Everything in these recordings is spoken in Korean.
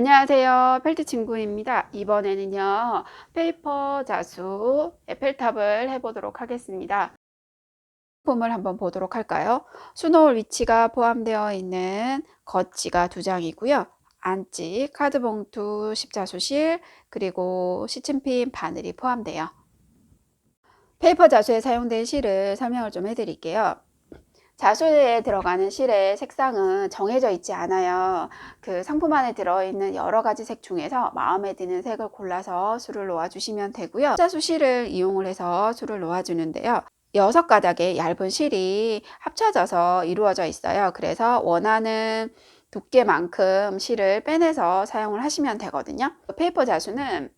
안녕하세요. 펠트 친구입니다. 이번에는요, 페이퍼 자수 에펠탑을 해보도록 하겠습니다. 제품을 한번 보도록 할까요? 수놓을 위치가 포함되어 있는 겉지가 2장이고요. 안지, 카드봉투, 십자수실, 그리고 시침핀 바늘이 포함돼요. 페이퍼 자수에 사용된 실을 설명을 좀 해드릴게요. 자수에 들어가는 실의 색상은 정해져 있지 않아요. 그 상품 안에 들어있는 여러 가지 색 중에서 마음에 드는 색을 골라서 술을 놓아 주시면 되고요. 자수 실을 이용을 해서 술을 놓아 주는데요. 6가닥의 얇은 실이 합쳐져서 이루어져 있어요. 그래서 원하는 두께만큼 실을 빼내서 사용을 하시면 되거든요. 페이퍼 자수는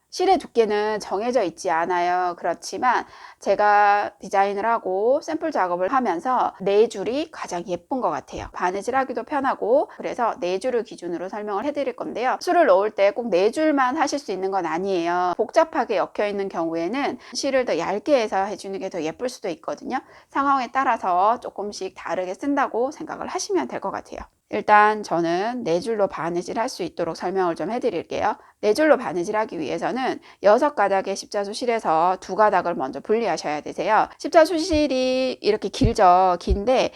실의 두께는 정해져 있지 않아요. 그렇지만 제가 디자인을 하고 샘플 작업을 하면서 4줄이 가장 예쁜 것 같아요. 바느질 하기도 편하고, 그래서 4줄을 기준으로 설명을 해드릴 건데요. 술을 넣을 때 꼭 4줄만 하실 수 있는 건 아니에요. 복잡하게 엮여 있는 경우에는 실을 더 얇게 해서 해주는 게 더 예쁠 수도 있거든요. 상황에 따라서 조금씩 다르게 쓴다고 생각을 하시면 될 것 같아요. 일단 저는 4줄로 바느질 할 수 있도록 설명을 좀 해드릴게요. 4줄로 바느질 하기 위해서는 6가닥의 십자수 실에서 2가닥을 먼저 분리하셔야 되세요. 십자수 실이 이렇게 길죠. 긴데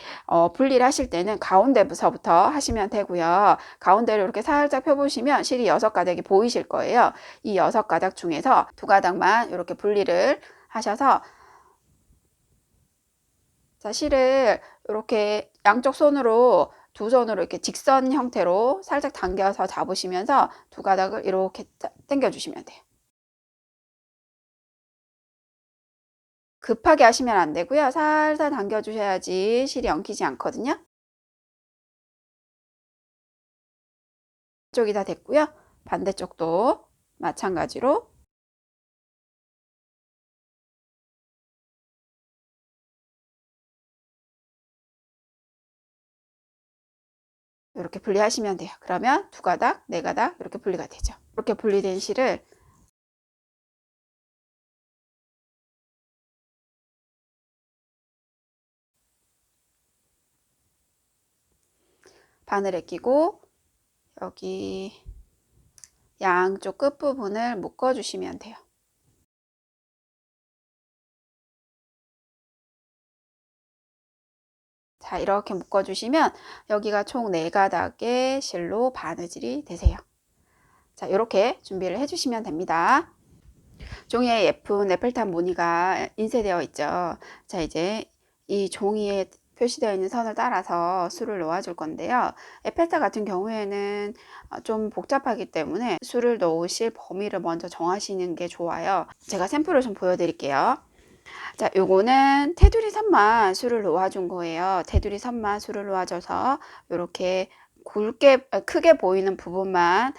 분리를 하실 때는 가운데서부터 하시면 되고요. 가운데를 이렇게 살짝 펴보시면 실이 6가닥이 보이실 거예요. 이 6가닥 중에서 2가닥만 이렇게 분리를 하셔서, 자, 실을 이렇게 양쪽 손으로, 2손으로 이렇게 직선 형태로 살짝 당겨서 잡으시면서 2가닥을 이렇게 당겨 주시면 돼요. 급하게 하시면 안 되고요. 살살 당겨 주셔야지 실이 엉키지 않거든요. 이쪽이 다 됐고요. 반대쪽도 마찬가지로 이렇게 분리하시면 돼요. 그러면 2가닥, 4가닥 이렇게 분리가 되죠. 이렇게 분리된 실을 바늘에 끼고 여기 양쪽 끝부분을 묶어 주시면 돼요. 자, 이렇게 묶어 주시면 여기가 총 4가닥의 실로 바느질이 되세요. 자, 이렇게 준비를 해 주시면 됩니다. 종이에 예쁜 에펠탑 무늬가 인쇄되어 있죠. 자, 이제 이 종이에 표시되어 있는 선을 따라서 술을 놓아 줄 건데요. 에펠탑 같은 경우에는 좀 복잡하기 때문에 술을 놓으실 범위를 먼저 정하시는 게 좋아요. 제가 샘플을 좀 보여드릴게요. 자, 요거는 테두리 선만 술을 놓아준 거예요. 테두리 선만 술을 놓아줘서 이렇게 크게 보이는 부분만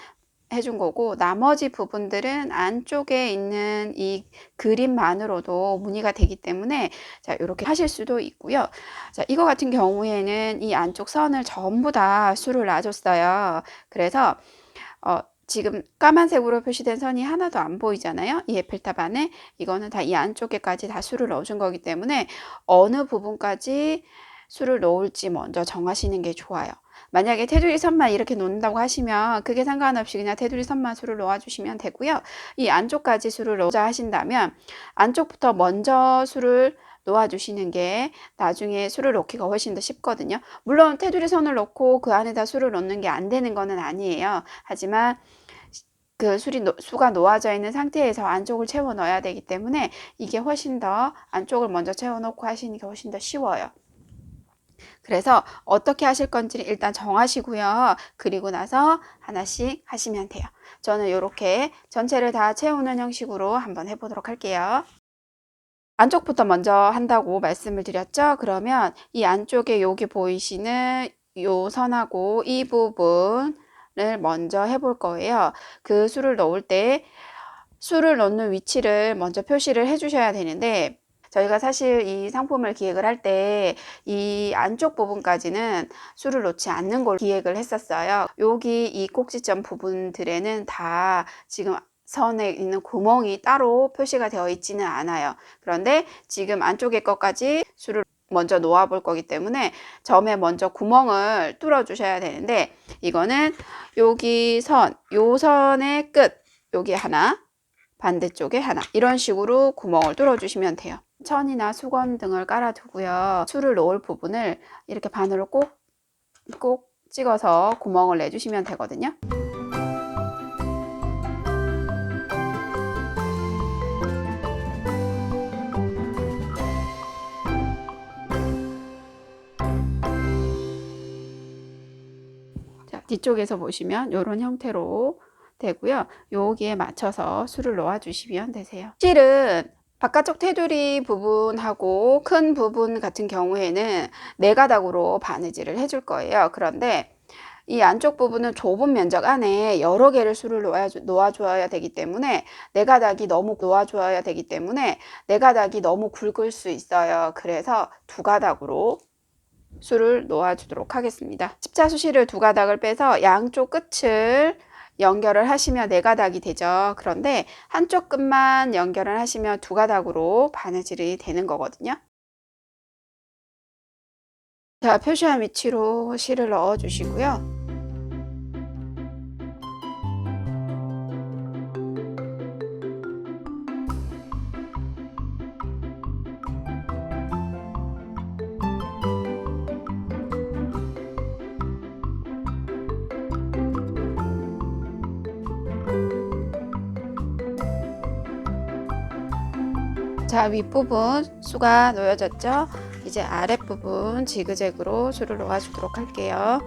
해준 거고, 나머지 부분들은 안쪽에 있는 이 그림만으로도 무늬가 되기 때문에, 자, 이렇게 하실 수도 있고요. 자, 이거 같은 경우에는 이 안쪽 선을 전부 다 술을 놔줬어요. 그래서 지금 까만색으로 표시된 선이 하나도 안 보이잖아요. 이 에펠탑 안에 이거는 다 이 안쪽에까지 다 술을 넣어준 거기 때문에 어느 부분까지 술을 넣을지 먼저 정하시는 게 좋아요. 만약에 테두리 선만 이렇게 놓는다고 하시면 그게 상관없이 그냥 테두리 선만 술을 넣어 주시면 되고요. 이 안쪽까지 술을 넣자 하신다면 안쪽부터 먼저 술을 놓아 주시는 게 나중에 술을 넣기가 훨씬 더 쉽거든요. 물론 테두리 선을 넣고 그 안에다 술을 넣는 게 안 되는 거는 아니에요. 하지만 그 수가 놓아져 있는 상태에서 안쪽을 채워 넣어야 되기 때문에 이게 훨씬 더 안쪽을 먼저 채워 놓고 하시는 게 훨씬 더 쉬워요. 그래서 어떻게 하실 건지를 일단 정하시고요. 그리고 나서 하나씩 하시면 돼요. 저는 이렇게 전체를 다 채우는 형식으로 한번 해보도록 할게요. 안쪽부터 먼저 한다고 말씀을 드렸죠. 그러면 이 안쪽에 여기 보이시는 요 선하고 이 부분을 먼저 해볼 거예요. 그 술을 넣을 때 술을 넣는 위치를 먼저 표시를 해 주셔야 되는데, 저희가 사실 이 상품을 기획을 할 때 이 안쪽 부분까지는 술을 넣지 않는 걸로 기획을 했었어요. 여기 이 꼭지점 부분들에는 다 지금 선에 있는 구멍이 따로 표시가 되어 있지는 않아요. 그런데 지금 안쪽에 것까지 술을 먼저 놓아 볼 거기 때문에 점에 먼저 구멍을 뚫어 주셔야 되는데, 이거는 여기 선, 요 선의 끝, 여기 하나, 반대쪽에 하나, 이런 식으로 구멍을 뚫어 주시면 돼요. 천이나 수건 등을 깔아 두고요. 술을 놓을 부분을 이렇게 바늘로 꼭 찍어서 구멍을 내주시면 되거든요. 자, 뒤쪽에서 보시면 이런 형태로 되고요. 여기에 맞춰서 술을 놓아 주시면 되세요. 실은 바깥쪽 테두리 부분하고 큰 부분 같은 경우에는 4가닥으로 바느질을 해줄 거예요. 그런데 이 안쪽 부분은 좁은 면적 안에 여러 개를 술을 놓아줘야 되기 때문에 4가닥이 너무 놓아줘야 되기 때문에 4가닥이 너무 굵을 수 있어요. 그래서 2가닥으로 술을 놓아주도록 하겠습니다. 십자수실을 2가닥을 빼서 양쪽 끝을 연결을 하시면 4가닥이 되죠. 그런데 한쪽 끝만 연결을 하시면 2가닥으로 바느질이 되는 거거든요. 자, 표시한 위치로 실을 넣어 주시고요. 자, 윗부분 수가 놓여졌죠? 이제 아랫부분 지그재그로 술을 놓아주도록 할게요.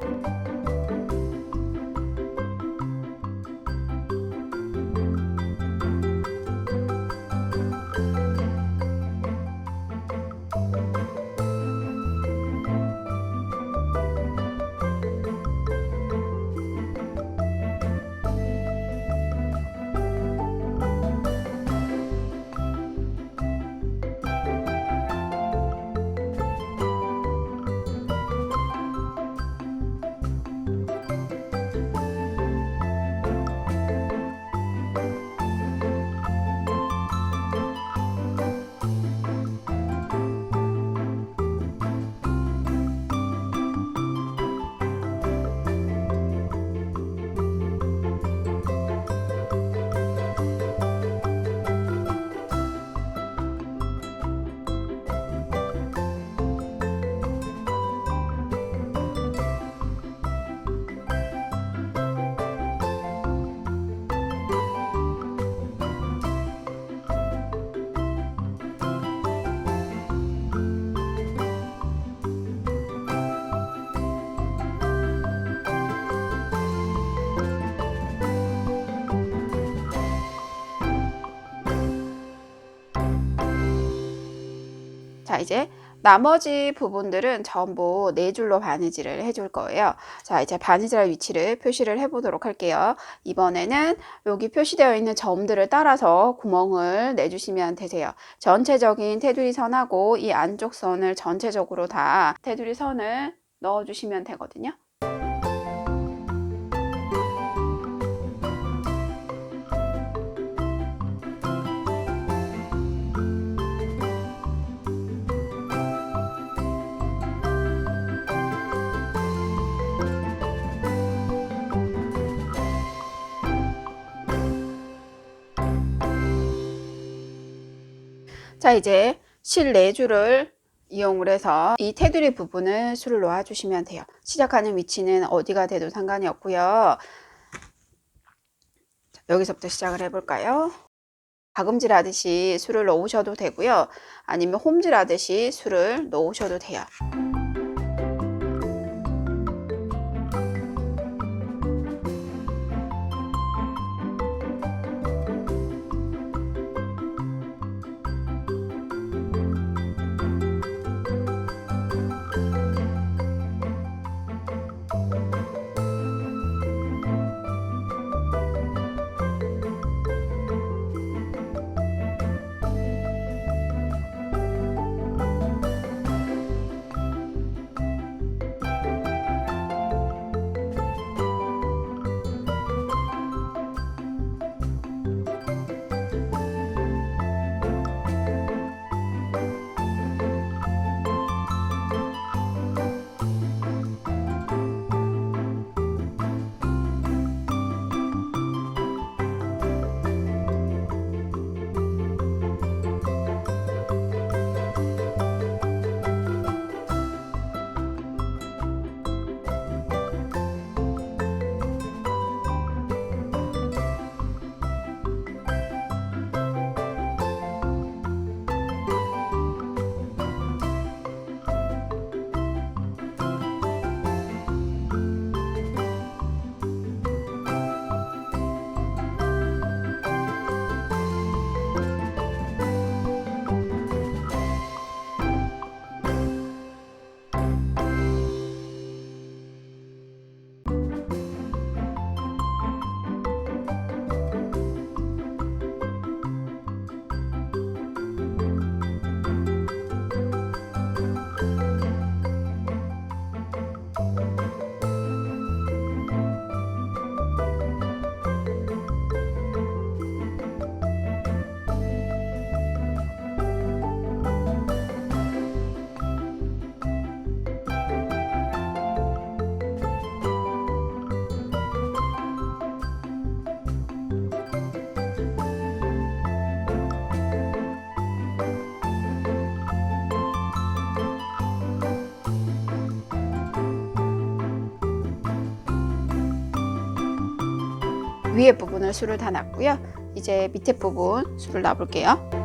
자, 이제 나머지 부분들은 전부 4줄로 바느질을 해줄 거예요. 자, 이제 바느질할 위치를 표시를 해 보도록 할게요. 이번에는 여기 표시되어 있는 점들을 따라서 구멍을 내주시면 되세요. 전체적인 테두리 선하고 이 안쪽 선을 전체적으로 다 테두리 선을 넣어주시면 되거든요. 자, 이제 실 4줄을 이용을 해서 이 테두리 부분을 술을 놓아 주시면 돼요. 시작하는 위치는 어디가 돼도 상관이 없고요. 자, 여기서부터 시작을 해볼까요? 가금질 하듯이 술을 놓으셔도 되고요. 아니면 홈질 하듯이 술을 놓으셔도 돼요. 위에 부분을 수를 다 놨고요. 이제 밑에 부분 수를 놔볼게요.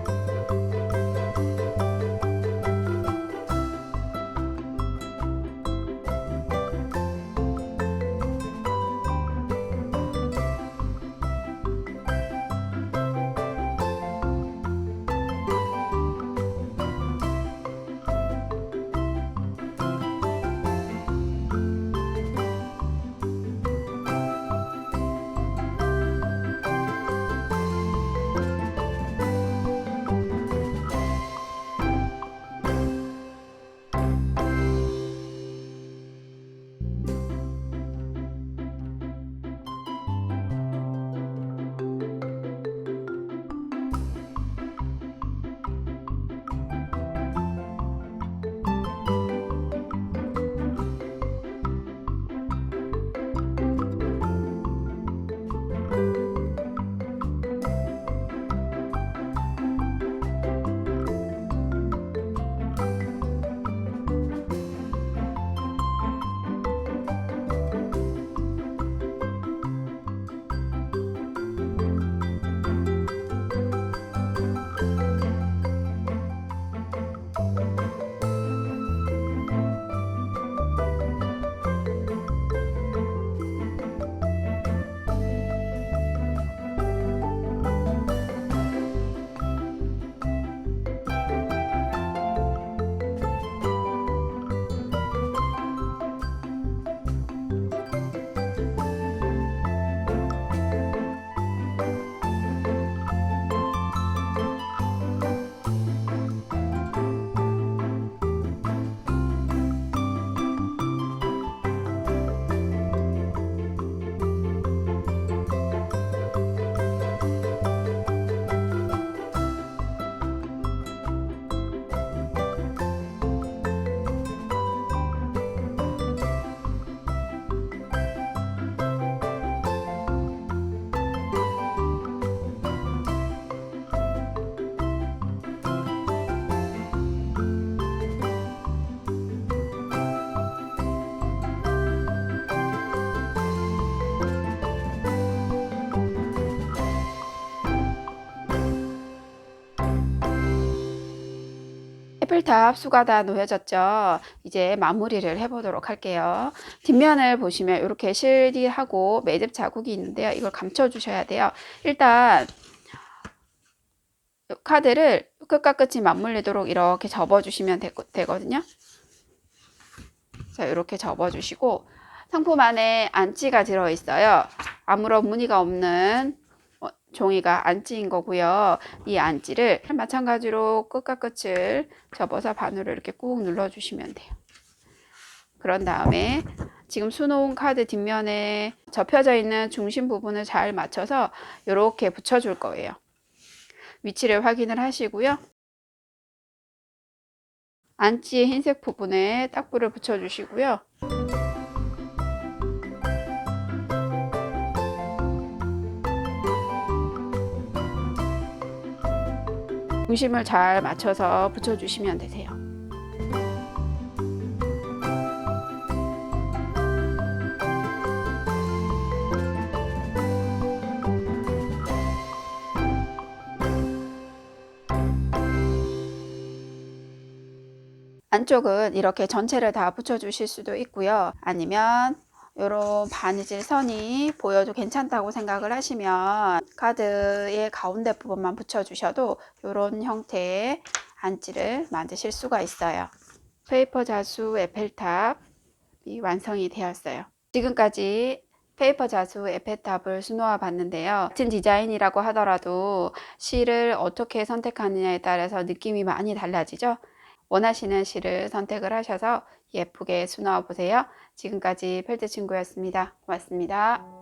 에펠탑 수가 다 놓여졌죠. 이제 마무리를 해보도록 할게요. 뒷면을 보시면 이렇게 실디하고 매듭 자국이 있는데요. 이걸 감춰 주셔야 돼요. 일단 카드를 끝과 끝이 맞물리도록 이렇게 접어 주시면 되거든요. 자, 이렇게 접어 주시고 상품 안에 안지가 들어 있어요. 아무런 무늬가 없는 종이가 안지인 거고요. 이 안지를 마찬가지로 끝과 끝을 접어서 바늘을 이렇게 꾹 눌러 주시면 돼요. 그런 다음에 지금 수놓은 카드 뒷면에 접혀져 있는 중심 부분을 잘 맞춰서 이렇게 붙여 줄 거예요. 위치를 확인을 하시고요. 안지의 흰색 부분에 딱불을 붙여 주시고요. 중심을 잘 맞춰서 붙여주시면 되세요. 안쪽은 이렇게 전체를 다 붙여주실 수도 있고요. 아니면 이런 바느질 선이 보여도 괜찮다고 생각을 하시면 카드의 가운데 부분만 붙여주셔도 이런 형태의 안지를 만드실 수가 있어요. 페이퍼 자수 에펠탑이 완성이 되었어요. 지금까지 페이퍼 자수 에펠탑을 수놓아 봤는데요. 같은 디자인이라고 하더라도 실을 어떻게 선택하느냐에 따라서 느낌이 많이 달라지죠. 원하시는 실을 선택을 하셔서 예쁘게 수놓아 보세요. 지금까지 펠트 친구였습니다. 고맙습니다.